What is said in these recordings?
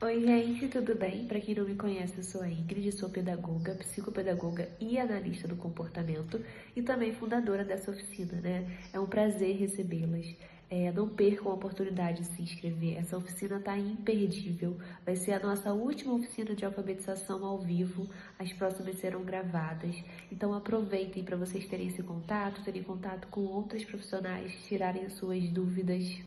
Oi, gente, tudo bem? Para quem não me conhece, eu sou a Ingrid, sou pedagoga, psicopedagoga e analista do comportamento e também fundadora dessa oficina, né? É um prazer recebê-las. Não percam a oportunidade de se inscrever. Essa oficina está imperdível. Vai ser a nossa última oficina de alfabetização ao vivo. As próximas serão gravadas. Então aproveitem para vocês terem contato com outros profissionais, tirarem as suas dúvidas.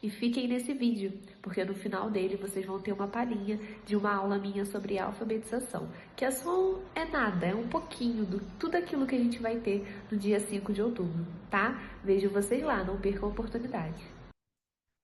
E fiquem nesse vídeo, porque no final dele vocês vão ter uma palhinha de uma aula minha sobre alfabetização, que é só nada, é um pouquinho de tudo aquilo que a gente vai ter no dia 5 de outubro, tá? Vejo vocês lá, não percam a oportunidade.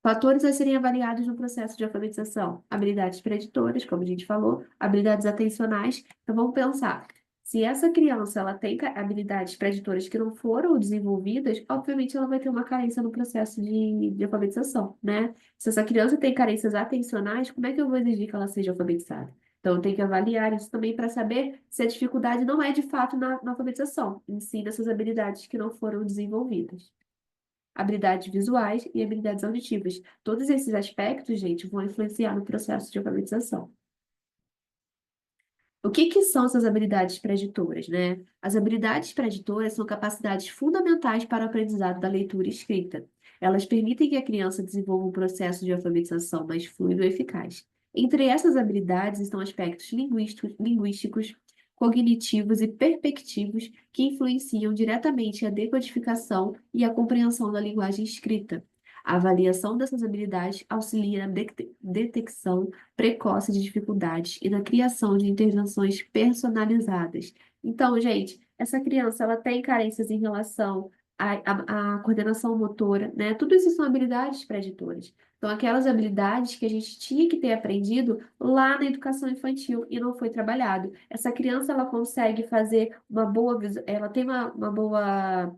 Fatores a serem avaliados no processo de alfabetização: habilidades preditoras, como a gente falou, habilidades atencionais. Então vamos pensar, se essa criança ela tem habilidades preditoras que não foram desenvolvidas, obviamente ela vai ter uma carência no processo de alfabetização, né? Se essa criança tem carências atencionais, como é que eu vou exigir que ela seja alfabetizada? Então, tem que avaliar isso também para saber se a dificuldade não é de fato na alfabetização, em si, dessas habilidades que não foram desenvolvidas. Habilidades visuais e habilidades auditivas. Todos esses aspectos, gente, vão influenciar no processo de alfabetização. O que que são essas habilidades preditoras, né? As habilidades preditoras são capacidades fundamentais para o aprendizado da leitura e escrita. Elas permitem que a criança desenvolva um processo de alfabetização mais fluido e eficaz. Entre essas habilidades estão aspectos linguísticos, cognitivos e perspectivos que influenciam diretamente a decodificação e a compreensão da linguagem escrita. A avaliação dessas habilidades auxilia na detecção precoce de dificuldades e na criação de intervenções personalizadas. Então, gente, essa criança ela tem carências em relação à coordenação motora, né? Tudo isso são habilidades preditoras. Então, aquelas habilidades que a gente tinha que ter aprendido lá na educação infantil e não foi trabalhado. Essa criança ela consegue fazer uma boa, ela tem uma boa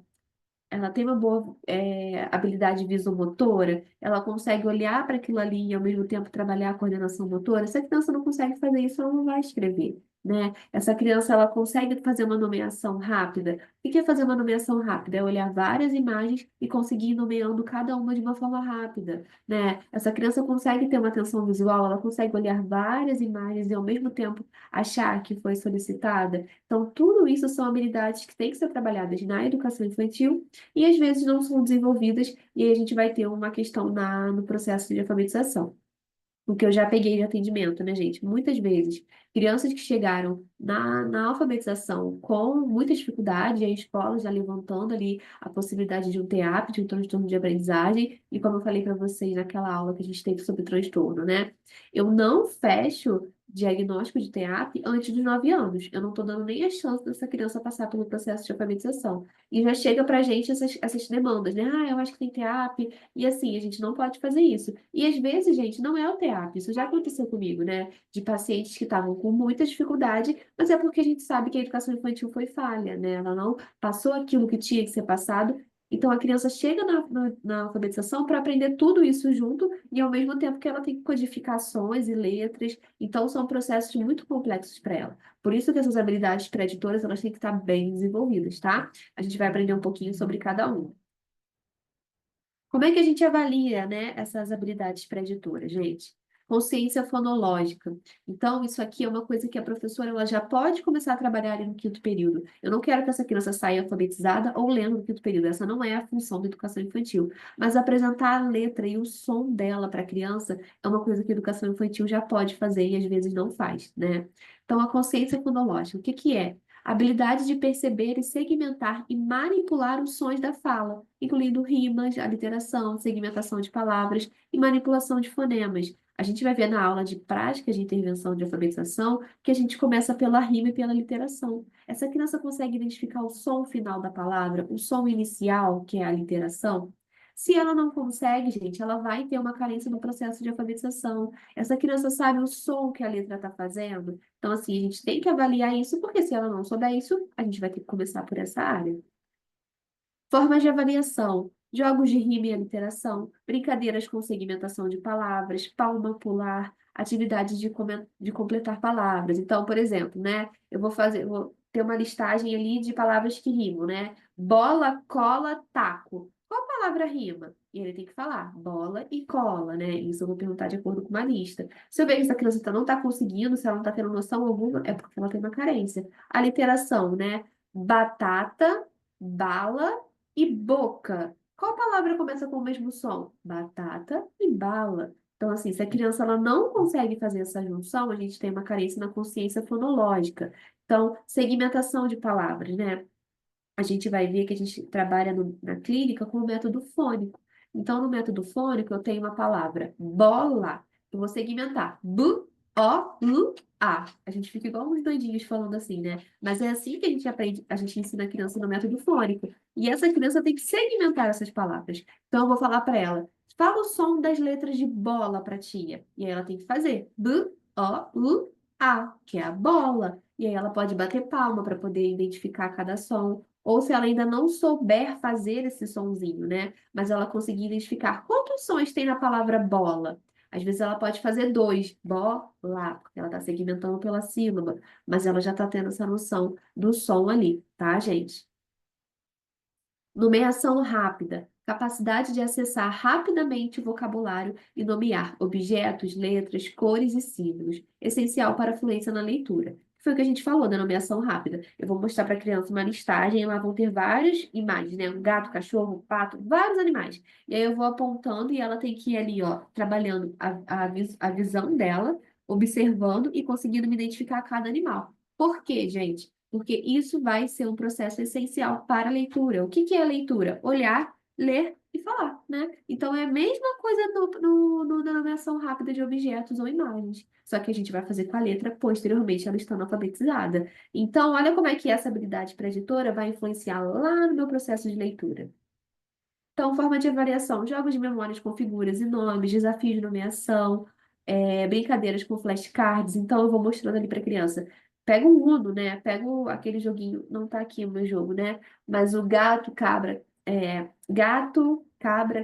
habilidade visomotora, ela consegue olhar para aquilo ali e ao mesmo tempo trabalhar a coordenação motora. Se a criança não consegue fazer isso, ela não vai escrever, né? Essa criança, ela consegue fazer uma nomeação rápida. O que é fazer uma nomeação rápida? É olhar várias imagens e conseguir ir nomeando cada uma de uma forma rápida, né? Essa criança consegue ter uma atenção visual, ela consegue olhar várias imagens e ao mesmo tempo achar que foi solicitada. Então, tudo isso são habilidades que têm que ser trabalhadas na educação infantil e às vezes não são desenvolvidas, e aí a gente vai ter uma questão no processo de alfabetização. O que eu já peguei de atendimento, né, gente? Muitas vezes, crianças que chegaram na alfabetização com muita dificuldade, e a escola já levantando ali a possibilidade de um TEAP, de um transtorno de aprendizagem, e como eu falei para vocês naquela aula que a gente teve sobre transtorno, né? Eu não fecho diagnóstico de TEAP antes dos 9 anos. Eu não estou dando nem a chance dessa criança passar pelo processo de alfabetização. E já chega para a gente essas demandas, né? Ah, eu acho que tem TEAP, e assim, a gente não pode fazer isso. E às vezes, gente, não é o TEAP, isso já aconteceu comigo, né? De pacientes que estavam com muita dificuldade, mas é porque a gente sabe que a educação infantil foi falha, né? Ela não passou aquilo que tinha que ser passado. Então a criança chega na alfabetização para aprender tudo isso junto e ao mesmo tempo que ela tem codificações e letras. Então são processos muito complexos para ela. Por isso que essas habilidades preditoras elas têm que estar bem desenvolvidas, tá? A gente vai aprender um pouquinho sobre cada um. Como é que a gente avalia, né, essas habilidades preditoras, gente? Consciência fonológica. Então, isso aqui é uma coisa que a professora ela já pode começar a trabalhar ali no quinto período. Eu não quero que essa criança saia alfabetizada ou lendo no quinto período. Essa não é a função da educação infantil. Mas apresentar a letra e o som dela para a criança é uma coisa que a educação infantil já pode fazer e às vezes não faz, né? Então, a consciência fonológica, o que que é? A habilidade de perceber e segmentar e manipular os sons da fala, incluindo rimas, aliteração, segmentação de palavras e manipulação de fonemas. A gente vai ver na aula de prática de intervenção de alfabetização que a gente começa pela rima e pela literação. Essa criança consegue identificar o som final da palavra, o som inicial, que é a literação. Se ela não consegue, gente, ela vai ter uma carência no processo de alfabetização. Essa criança sabe o som que a letra está fazendo. Então, assim, a gente tem que avaliar isso, porque se ela não souber isso, a gente vai ter que começar por essa área. Formas de avaliação: jogos de rima e aliteração, brincadeiras com segmentação de palavras, palma pular, atividades de completar palavras. Então, por exemplo, né, vou ter uma listagem ali de palavras que rimam, né? Bola, cola, taco. palavra rima? E ele tem que falar bola e cola, né? Isso eu vou perguntar de acordo com uma lista. Se eu ver que essa criança não está conseguindo, se ela não está tendo noção alguma, é porque ela tem uma carência. A literação, né? Batata, bala e boca. Qual palavra começa com o mesmo som? Batata e bala. Então, assim, se a criança ela não consegue fazer essa junção, a gente tem uma carência na consciência fonológica. Então, segmentação de palavras, né? A gente vai ver que a gente trabalha na clínica com o método fônico. Então, no método fônico, eu tenho uma palavra bola. Eu vou segmentar. B, O, L, A. A gente fica igual uns doidinhos falando assim, né? Mas é assim que a gente aprende, a gente ensina a criança no método fônico. E essa criança tem que segmentar essas palavras. Então, eu vou falar para ela: fala o som das letras de bola para tia. E aí ela tem que fazer B, O, L, A, que é a bola. E aí ela pode bater palma para poder identificar cada som. Ou se ela ainda não souber fazer esse sonzinho, né? Mas ela conseguir identificar quantos sons tem na palavra bola. Às vezes ela pode fazer dois, bola, porque ela está segmentando pela sílaba, mas ela já está tendo essa noção do som ali, tá, gente? Nomeação rápida. Capacidade de acessar rapidamente o vocabulário e nomear objetos, letras, cores e símbolos. Essencial para a fluência na leitura. Foi o que a gente falou da nomeação rápida. Eu vou mostrar para a criança uma listagem, e lá vão ter várias imagens, né? Um gato, cachorro, um pato, vários animais. E aí eu vou apontando e ela tem que ir ali, ó, trabalhando a visão dela, observando e conseguindo me identificar cada animal. Por quê, gente? Porque isso vai ser um processo essencial para a leitura. O que que é a leitura? Olhar, ler e falar, né? Então é a mesma coisa na nomeação rápida de objetos ou imagens. Só que a gente vai fazer com a letra posteriormente, ela estando alfabetizada. Então, olha como é que essa habilidade preditora vai influenciar lá no meu processo de leitura. Então, forma de avaliação, jogos de memórias com figuras e nomes, desafios de nomeação, brincadeiras com flashcards. Então, eu vou mostrando ali para a criança. Pega o Uno, né? Pega aquele joguinho, não tá aqui o meu jogo, né? Mas o gato, cabra,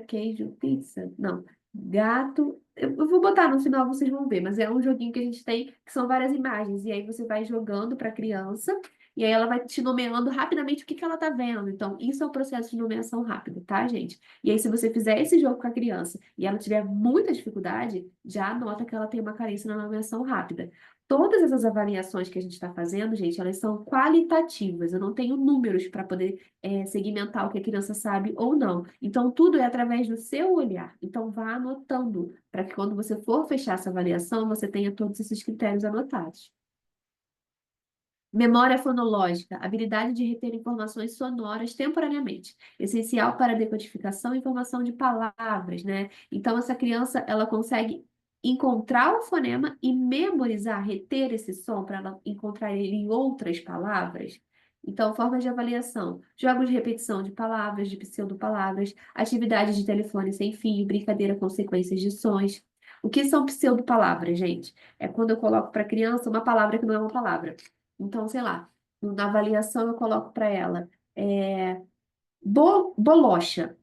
queijo, pizza. Não, gato. Eu vou botar no final, vocês vão ver, mas é um joguinho que a gente tem, que são várias imagens. E aí você vai jogando para a criança. E aí ela vai te nomeando rapidamente o que que ela tá vendo. Então, isso é o processo de nomeação rápida, tá, gente? E aí, se você fizer esse jogo com a criança e ela tiver muita dificuldade, já anota que ela tem uma carência na nomeação rápida. Todas essas avaliações que a gente está fazendo, gente, elas são qualitativas. Eu não tenho números para poder segmentar o que a criança sabe ou não. Então, tudo é através do seu olhar. Então, vá anotando, para que quando você for fechar essa avaliação, você tenha todos esses critérios anotados. Memória fonológica, habilidade de reter informações sonoras temporariamente, essencial para a decodificação e informação de palavras, né? Então, essa criança, ela consegue encontrar o fonema e memorizar, reter esse som para ela encontrar ele em outras palavras. Então, formas de avaliação, jogos de repetição de palavras, de pseudopalavras, atividades de telefone sem fio, brincadeira com sequências de sons. O que são pseudopalavras, gente? É quando eu coloco para a criança uma palavra que não é uma palavra. Então, sei lá, na avaliação eu coloco para ela é, bolocha.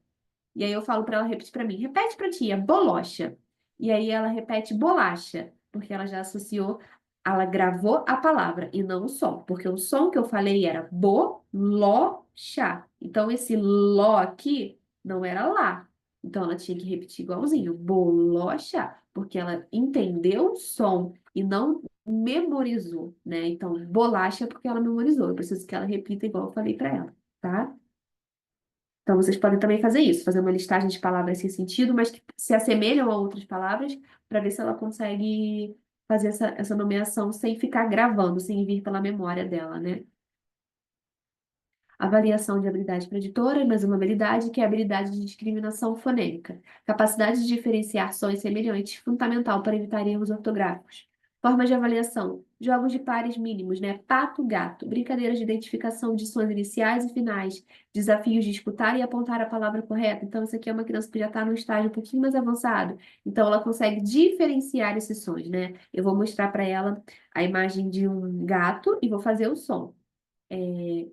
E aí eu falo para ela repetir para mim, repete para tia, bolocha. E aí ela repete bolacha, porque ela já associou, ela gravou a palavra e não o som, porque o som que eu falei era bolocha. Então esse ló aqui não era lá. Então ela tinha que repetir igualzinho, bolocha, porque ela entendeu o som e não memorizou, né? Então bolacha porque ela memorizou. Eu preciso que ela repita igual eu falei para ela, tá? Então, vocês podem também fazer isso, fazer uma listagem de palavras sem sentido, mas que se assemelham a outras palavras, para ver se ela consegue fazer essa nomeação sem ficar gravando, sem vir pela memória dela, né? Avaliação de habilidade preditora, mais uma habilidade que é a habilidade de discriminação fonêmica. Capacidade de diferenciar sons semelhantes, fundamental para evitar erros ortográficos. Formas de avaliação. Jogos de pares mínimos, né? Pato, gato. Brincadeiras de identificação de sons iniciais e finais. Desafios de escutar e apontar a palavra correta. Então, isso aqui é uma criança que já está no estágio um pouquinho mais avançado. Então, ela consegue diferenciar esses sons, né? Eu vou mostrar para ela a imagem de um gato e vou fazer o som. É,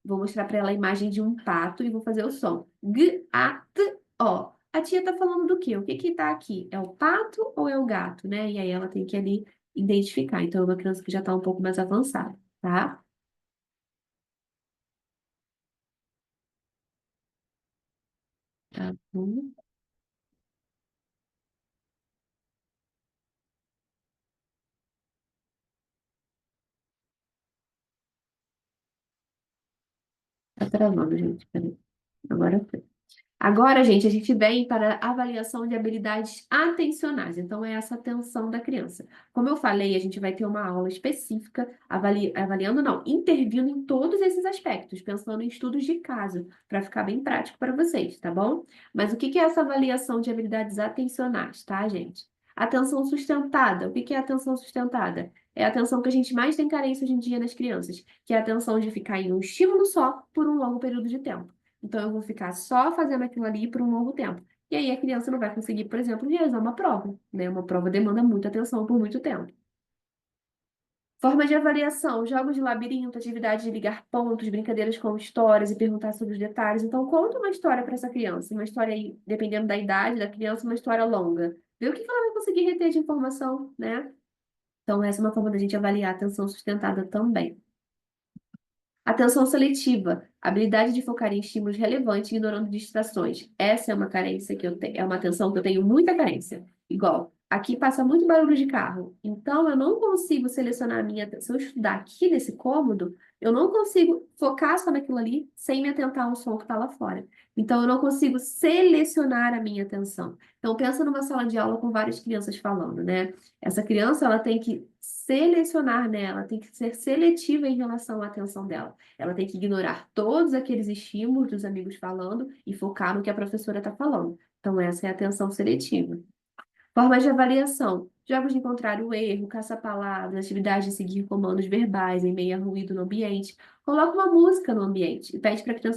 Vou mostrar para ela a imagem de um pato e vou fazer o som. G-A-T-O. A tia tá falando do quê? O que que tá aqui? É o pato ou é o gato, né? E aí ela tem que ali identificar. Então, é uma criança que já tá um pouco mais avançada, tá? Tá bom. Tá travando, gente. Peraí. Agora foi. Agora, gente, a gente vem para a avaliação de habilidades atencionais. Então, é essa atenção da criança. Como eu falei, a gente vai ter uma aula específica avaliando, não, intervindo em todos esses aspectos, pensando em estudos de caso, para ficar bem prático para vocês, tá bom? Mas o que que é essa avaliação de habilidades atencionais, tá, gente? Atenção sustentada. O que que é atenção sustentada? É a atenção que a gente mais tem carência hoje em dia nas crianças, que é a atenção de ficar em um estímulo só por um longo período de tempo. Então, eu vou ficar só fazendo aquilo ali por um longo tempo. E aí, a criança não vai conseguir, por exemplo, realizar uma prova, né? Uma prova demanda muita atenção por muito tempo. Forma de avaliação: jogos de labirinto, atividade de ligar pontos, brincadeiras com histórias e perguntar sobre os detalhes. Então, conta uma história para essa criança. Uma história aí, dependendo da idade da criança, uma história longa. Vê o que que ela vai conseguir reter de informação, né? Então, essa é uma forma da gente avaliar a atenção sustentada também. Atenção seletiva, habilidade de focar em estímulos relevantes, ignorando distrações. Essa é uma carência que eu tenho, é uma atenção que eu tenho muita carência. Igual, aqui passa muito barulho de carro, então eu não consigo selecionar a minha atenção. Se eu estudar aqui nesse cômodo, eu não consigo focar só naquilo ali sem me atentar ao som que está lá fora. Então eu não consigo selecionar a minha atenção. Então pensa numa sala de aula com várias crianças falando, né? Essa criança, ela tem que selecionar nela, tem que ser seletiva em relação à atenção dela. Ela tem que ignorar todos aqueles estímulos dos amigos falando e focar no que a professora está falando. Então, essa é a atenção seletiva. Formas de avaliação: jogos de encontrar o erro, caça-palavras, atividade de seguir comandos verbais em meio a ruído no ambiente. Coloca uma música no ambiente e pede para a criança